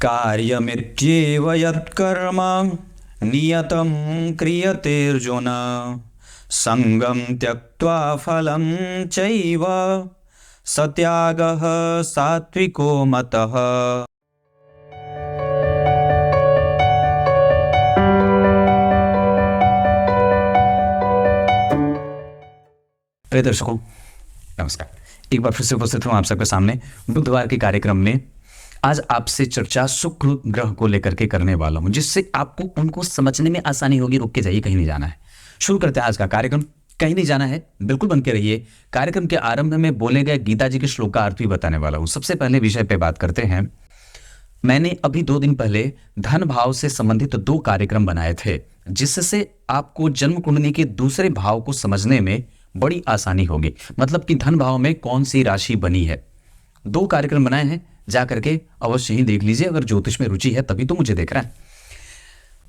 कार्यमित्येव यत्कर्म नियतं क्रियतेऽर्जुन संगं त्यक्त्वा फलं चैव सत्यागः सात्विको मतः। प्रिय दर्शकों नमस्कार, एक बार फिर से उपस्थित हूं आप सबके सामने बुधवार के कार्यक्रम में। आज आपसे चर्चा शुक्र ग्रह को लेकर के करने वाला हूं, जिससे आपको उनको समझने में आसानी होगी। रुक के जाइए, कहीं नहीं जाना है। शुरू करते हैं आज का कार्यक्रम। कहीं नहीं जाना है, बिल्कुल बन के रहिए। कार्यक्रम के आरंभ में बोले गए गीता जी के श्लोक का अर्थ भी बताने वाला हूं। सबसे पहले विषय पे बात करते हैं। मैंने अभी 2 दिन पहले धन भाव से संबंधित 2 कार्यक्रम बनाए थे, जिससे आपको जन्म कुंडली के दूसरे भाव को समझने में बड़ी आसानी होगी। मतलब कि धन भाव में कौन सी राशि बनी है। 2 कार्यक्रम बनाए हैं, जाकर के अवश्य ही देख लीजिए। अगर ज्योतिष में रुचि है तभी तो मुझे देख रहा है।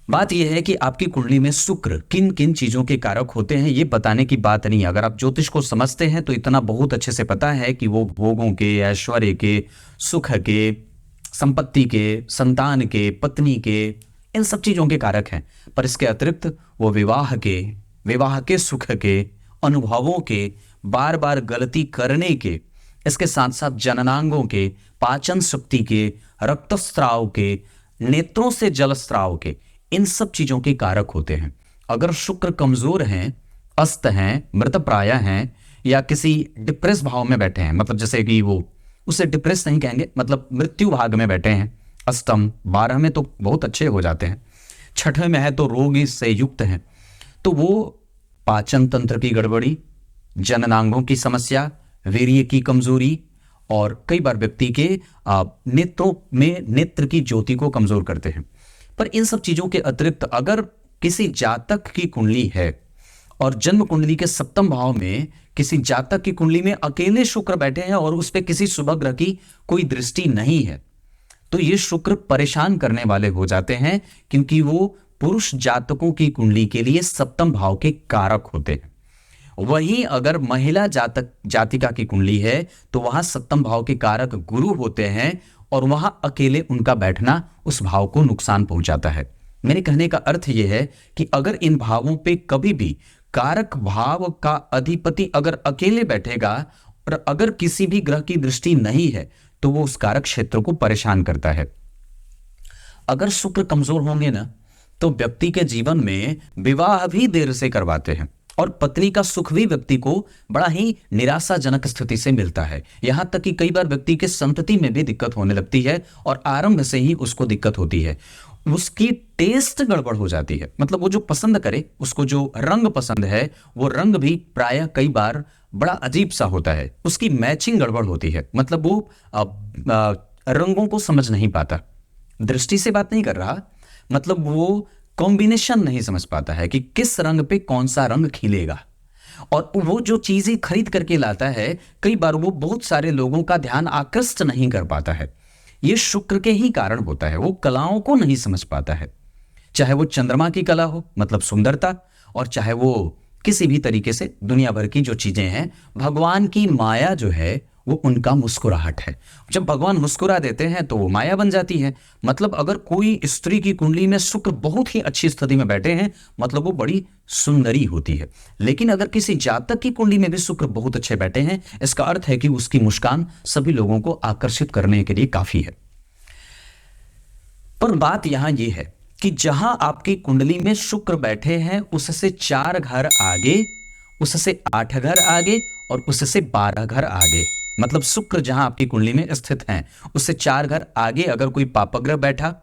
बात यह है कि आपकी कुंडली में शुक्र किन किन चीजों के कारक होते हैं, ये बताने की बात नहीं है। अगर आप ज्योतिष को समझते हैं तो इतना बहुत अच्छे से पता है कि वो भोगों के, ऐश्वर्य के, सुख के, संपत्ति के, संतान के, पत्नी के, इन सब चीजों के कारक हैं। पर इसके अतिरिक्त वो विवाह के सुख के, अनुभवों के, बार बार गलती करने के, इसके साथ साथ जननांगों के, पाचन शक्ति के, रक्तस्राव के, नेत्रों से जलस्राव के, इन सब चीजों के कारक होते हैं। अगर शुक्र कमजोर हैं, अस्त हैं, मृतप्राय हैं, या किसी डिप्रेस भाव में बैठे हैं, मतलब जैसे कि वो उसे डिप्रेस नहीं कहेंगे, मतलब मृत्यु भाग में बैठे हैं। अष्टम 12 में तो बहुत अच्छे हो जाते हैं, 6ठे में है तो रोग से युक्त हैं, तो वो पाचन तंत्र की गड़बड़ी, जननांगों की समस्या, वीर्य की कमजोरी, और कई बार व्यक्ति के नेत्रों में नेत्र की ज्योति को कमजोर करते हैं। पर इन सब चीजों के अतिरिक्त अगर किसी जातक की कुंडली है और जन्म कुंडली के 7वें भाव में किसी जातक की कुंडली में अकेले शुक्र बैठे हैं और उस पर किसी शुभ ग्रह की कोई दृष्टि नहीं है, तो ये शुक्र परेशान करने वाले हो जाते हैं, क्योंकि वो पुरुष जातकों की कुंडली के लिए 7वें भाव के कारक होते हैं। वहीं अगर महिला जातिका की कुंडली है तो वहां 7वें भाव के कारक गुरु होते हैं, और वहां अकेले उनका बैठना उस भाव को नुकसान पहुंचाता है। मेरे कहने का अर्थ यह है कि अगर इन भावों पे कभी भी कारक भाव का अधिपति अगर अकेले बैठेगा और अगर किसी भी ग्रह की दृष्टि नहीं है तो वो उस कारक क्षेत्र को परेशान करता है। अगर शुक्र कमजोर होंगे ना तो व्यक्ति के जीवन में विवाह भी देर से करवाते हैं, और पत्नी का सुख भी व्यक्ति को बड़ा ही निराशाजनक स्थिति से मिलता है। यहां तक कि कई बार व्यक्ति के संतति में भी दिक्कत होने लगती है, और आरंभ से ही उसको दिक्कत होती है। उसकी टेस्ट गड़बड़ हो जाती है, मतलब वो जो पसंद करे, उसको जो रंग पसंद है वो रंग भी प्रायः कई बार बड़ा अजीब सा होता है। उसकी मैचिंग गड़बड़ होती है, मतलब वो रंगों को समझ नहीं पाता। दृष्टि से बात नहीं कर रहा, मतलब वो कॉम्बिनेशन नहीं समझ पाता है कि किस रंग पे कौन सा रंग खिलेगा। और वो जो चीजें खरीद करके लाता है, कई बार वो बहुत सारे लोगों का ध्यान आकृष्ट नहीं कर पाता है। ये शुक्र के ही कारण होता है। वो कलाओं को नहीं समझ पाता है, चाहे वो चंद्रमा की कला हो, मतलब सुंदरता, और चाहे वो किसी भी तरीके से दुनिया भर की जो चीजें हैं। भगवान की माया जो है वो उनका मुस्कुराहट है। जब भगवान मुस्कुरा देते हैं तो वो माया बन जाती है। मतलब अगर कोई स्त्री की कुंडली में शुक्र बहुत ही अच्छी स्थिति में बैठे हैं, मतलब वो बड़ी सुंदरी होती है। लेकिन अगर किसी जातक की कुंडली में भी शुक्र बहुत अच्छे बैठे हैं, इसका अर्थ है कि उसकी मुस्कान सभी लोगों को आकर्षित करने के लिए काफी है। पर बात यहां यह है कि जहां आपकी कुंडली में शुक्र बैठे हैं, उससे 4 घर आगे, उससे 8 घर आगे, और उससे 12 घर आगे, मतलब शुक्र जहां आपकी कुंडली में स्थित हैं उससे 4 घर आगे अगर कोई पापग्रह बैठा,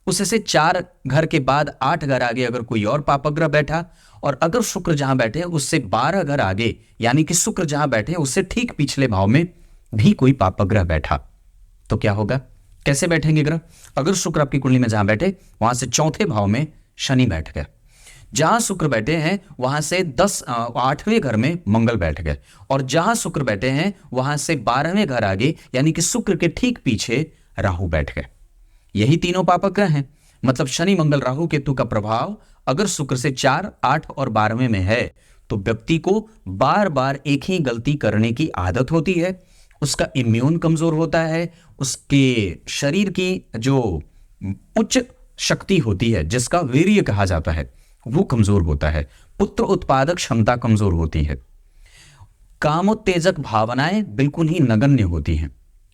उससे 4 घर के बाद 8 घर आगे अगर कोई और पापग्रह बैठा, और अगर शुक्र जहां बैठे उससे 12 घर आगे, यानी कि शुक्र जहां बैठे उससे ठीक पिछले भाव में भी कोई पापग्रह बैठा, तो क्या होगा? कैसे बैठेंगे ग्रह? अगर शुक्र आपकी कुंडली में जहां बैठे वहां से 4थे भाव में शनि बैठ गया, जहां शुक्र बैठे हैं वहां से 8वें घर में मंगल बैठ गए, और जहां शुक्र बैठे हैं वहां से 12वें घर आगे, यानी कि शुक्र के ठीक पीछे राहु बैठ गए। यही तीनों पापग्रह हैं। मतलब शनि, मंगल, राहु, केतु का प्रभाव अगर शुक्र से 4, 8 और 12वें में है तो व्यक्ति को बार बार एक ही गलती करने की आदत होती है, उसका इम्यून कमजोर होता है, उसके शरीर की जो उच्च शक्ति होती है जिसका वीर्य कहा जाता है वो कमजोर होता है, पुत्र उत्पादक क्षमता कमजोर होती है, कामोत्तेजक भावनाएं बिल्कुल ही नगण्य होती हैं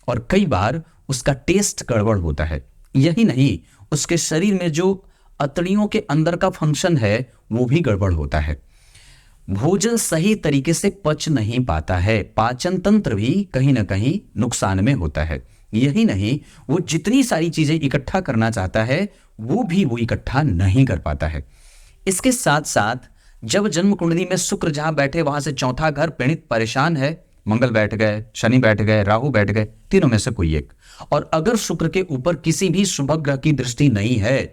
और कई बार उसका टेस्ट गड़बड़ होता है। यही नहीं, उसके शरीर में जो अतड़ियों के अंदर का फंक्शन है वो भी गड़बड़ होता है। भोजन सही तरीके से पच नहीं पाता है, पाचन तंत्र भी कहीं ना कहीं नुकसान में होता है। यही नहीं, वो जितनी सारी चीजें इकट्ठा करना चाहता है वो इकट्ठा नहीं कर पाता है। इसके साथ साथ जब जन्म कुंडली में शुक्र जहां बैठे वहां से चौथा घर पीड़ित परेशान है, मंगल बैठ गए, शनि बैठ गए, राहु बैठ गए, तीनों में से कोई एक, और अगर शुक्र के ऊपर किसी भी शुभ ग्रह की दृष्टि नहीं है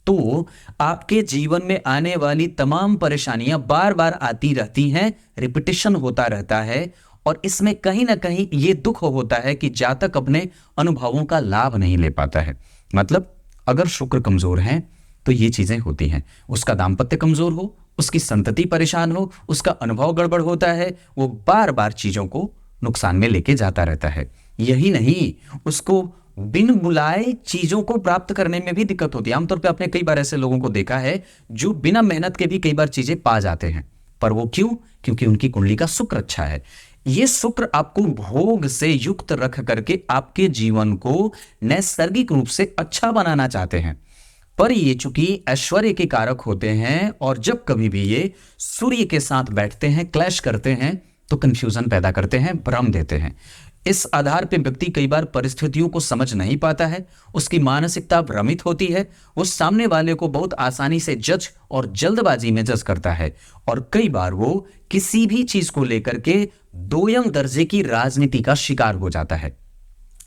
तो आपके जीवन में आने वाली तमाम परेशानियां बार बार आती रहती हैं, रिपीटिशन होता रहता है और इसमें कहीं ना कहीं ये दुख होता है कि जातक अपने अनुभवों का लाभ नहीं ले पाता है। मतलब अगर शुक्र कमजोर है तो ये चीजें होती हैं, उसका दाम्पत्य कमजोर हो, उसकी संतति परेशान हो, उसका अनुभव गड़बड़ होता है, वो बार बार चीजों को नुकसान में लेके जाता रहता है। यही नहीं, उसको बिन बुलाए चीजों को प्राप्त करने में भी दिक्कत होती है। आमतौर पे आपने कई बार ऐसे लोगों को देखा है जो बिना मेहनत के भी कई बार चीजें पा जाते हैं, पर वो क्यों? क्योंकि उनकी कुंडली का शुक्र अच्छा है। ये शुक्र आपको भोग से युक्त रख करके आपके जीवन को नैसर्गिक रूप से अच्छा बनाना चाहते हैं, पर ये चूंकि ऐश्वर्य के कारक होते हैं और जब कभी भी ये सूर्य के साथ बैठते हैं, क्लैश करते हैं, तो कंफ्यूजन पैदा करते हैं, भ्रम देते हैं। इस आधार पे व्यक्ति कई बार परिस्थितियों को समझ नहीं पाता है, उसकी मानसिकता भ्रमित होती है, वो सामने वाले को बहुत आसानी से जज और जल्दबाजी में जज करता है और कई बार वो किसी भी चीज को लेकर के दोयम दर्जे की राजनीति का शिकार हो जाता है।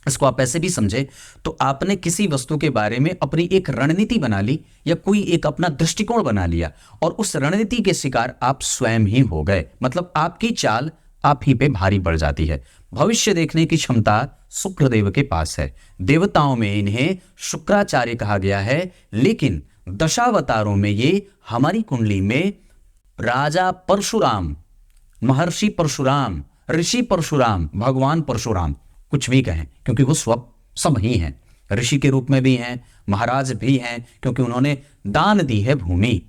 इसको आप ऐसे भी समझे तो आपने किसी वस्तु के बारे में अपनी एक रणनीति बना ली या कोई एक अपना दृष्टिकोण बना लिया और उस रणनीति के शिकार आप स्वयं ही हो गए। मतलब आपकी चाल आप ही पे भारी पड़ जाती है। भविष्य देखने की क्षमता शुक्रदेव के पास है। देवताओं में इन्हें शुक्राचार्य कहा गया है, लेकिन दशावतारों में ये हमारी कुंडली में राजा परशुराम, महर्षि परशुराम, ऋषि परशुराम, भगवान परशुराम, कुछ भी कहें, क्योंकि वो सब ही हैं। ऋषि के रूप में भी हैं, महाराज भी हैं, क्योंकि उन्होंने दान दी है भूमि,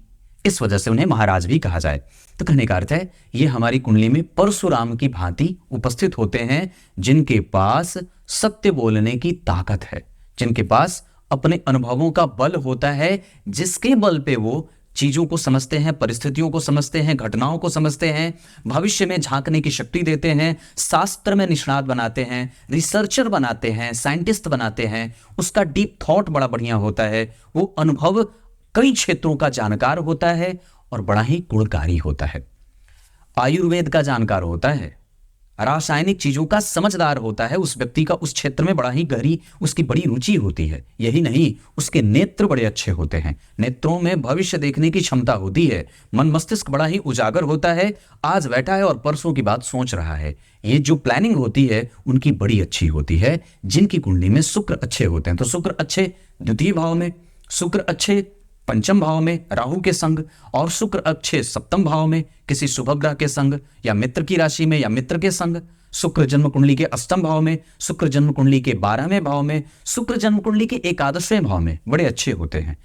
इस वजह से उन्हें महाराज भी कहा जाए। तो कहने का अर्थ है ये हमारी कुंडली में परशुराम की भांति उपस्थित होते हैं, जिनके पास सत्य बोलने की ताकत है, जिनके पास अपने अनुभवों का बल होता है, जिसके बल पे वो चीजों को समझते हैं, परिस्थितियों को समझते हैं, घटनाओं को समझते हैं, भविष्य में झांकने की शक्ति देते हैं, शास्त्र में निष्णात बनाते हैं, रिसर्चर बनाते हैं, साइंटिस्ट बनाते हैं, उसका डीप थॉट बड़ा बढ़िया होता है, वो अनुभव कई क्षेत्रों का जानकार होता है और बड़ा ही गुणकारी होता है, आयुर्वेद का जानकार होता है, रासायनिक चीजों का समझदार होता है। उस व्यक्ति का उस क्षेत्र में बड़ा ही गहरी उसकी बड़ी रुचि होती है। यही नहीं, उसके नेत्र बड़े अच्छे होते हैं, नेत्रों में भविष्य देखने की क्षमता होती है, मन मस्तिष्क बड़ा ही उजागर होता है, आज बैठा है और परसों की बात सोच रहा है। ये जो प्लानिंग होती है उनकी बड़ी अच्छी होती है, जिनकी कुंडली में शुक्र अच्छे होते हैं। तो शुक्र अच्छे द्वितीय भाव में, शुक्र अच्छे पंचम भाव में राहु के संग, और शुक्र अच्छे सप्तम भाव में किसी शुभ ग्रह के संग या मित्र की राशि में या मित्र के संग, शुक्र जन्म कुंडली के अष्टम भाव में, शुक्र जन्म कुंडली के 12वें भाव में, शुक्र जन्म कुंडली के 11वें भाव में बड़े अच्छे होते हैं।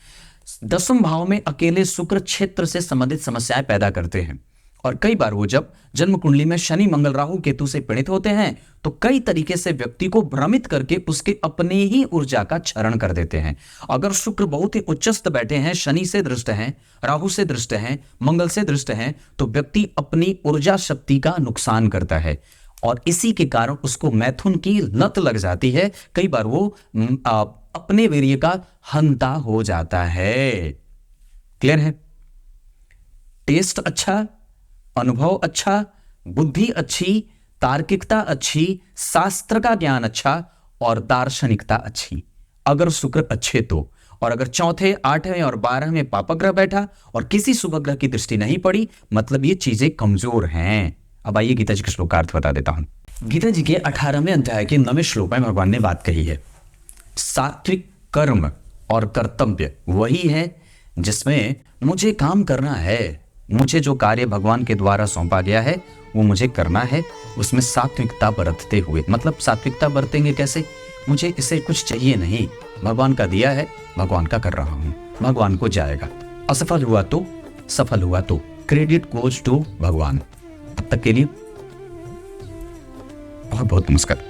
10वें भाव में अकेले शुक्र क्षेत्र से संबंधित समस्याएं पैदा करते हैं और कई बार वो जब जन्म कुंडली में शनि मंगल राहु केतु से पीड़ित होते हैं तो कई तरीके से व्यक्ति को भ्रमित करके उसके अपने ही ऊर्जा का क्षरण कर देते हैं। अगर शुक्र बहुत ही उच्चस्थ बैठे हैं, शनि से दृष्ट हैं, राहु से दृष्ट हैं, मंगल से दृष्ट हैं, तो व्यक्ति अपनी ऊर्जा शक्ति का नुकसान करता है और इसी के कारण उसको मैथुन की लत लग जाती है। कई बार वो अपने वीर्य का हंता हो जाता है। क्लियर है? टेस्ट अच्छा, अनुभव अच्छा, बुद्धि अच्छी, तार्किकता अच्छी, शास्त्र का ज्ञान अच्छा और दार्शनिकता अच्छी, अगर शुक्र अच्छे तो। और अगर चौथे, 8वें और 12वें पापग्रह बैठा और किसी शुभ ग्रह की दृष्टि नहीं पड़ी, मतलब ये चीजें कमजोर हैं। अब आइए गीता जी के श्लोक का अर्थ बता देता हूं। गीता जी के 18वें अध्याय के 9वें श्लोक में भगवान ने बात कही है, सात्विक कर्म और कर्तव्य वही है जिसमें मुझे काम करना है, मुझे जो कार्य भगवान के द्वारा सौंपा गया है वो मुझे करना है, उसमें सात्विकता बरतते हुए। मतलब सात्विकता बरतेंगे कैसे? मुझे इससे कुछ चाहिए नहीं, भगवान का दिया है, भगवान का कर रहा हूँ, भगवान को जाएगा। असफल हुआ तो, सफल हुआ तो, क्रेडिट गोज टू भगवान। तब तक के लिए बहुत बहुत नमस्कार।